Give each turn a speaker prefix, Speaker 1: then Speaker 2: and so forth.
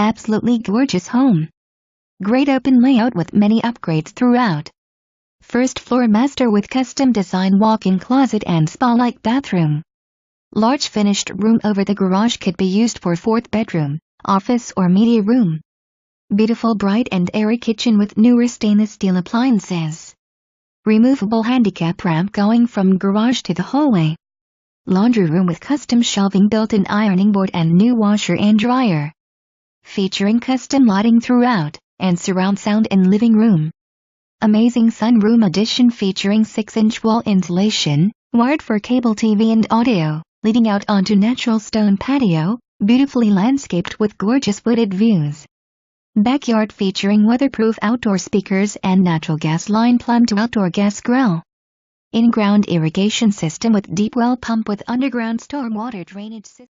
Speaker 1: Absolutely gorgeous home. Great open layout with many upgrades throughout. First floor master with custom design walk-in closet and spa-like bathroom. Large finished room over the garage could be used for fourth bedroom, office or media room. Beautiful bright and airy kitchen with newer stainless steel appliances. Removable handicap ramp going from garage to the hallway. Laundry room with custom shelving built-in ironing board and new washer and dryer. Featuring custom lighting throughout, and surround sound in living room. Amazing sunroom addition featuring 6-inch wall insulation, wired for cable TV and audio, leading out onto natural stone patio, beautifully landscaped with gorgeous wooded views. Backyard featuring weatherproof outdoor speakers and natural gas line plumbed outdoor gas grill. In-ground irrigation system with deep well pump with underground stormwater drainage system.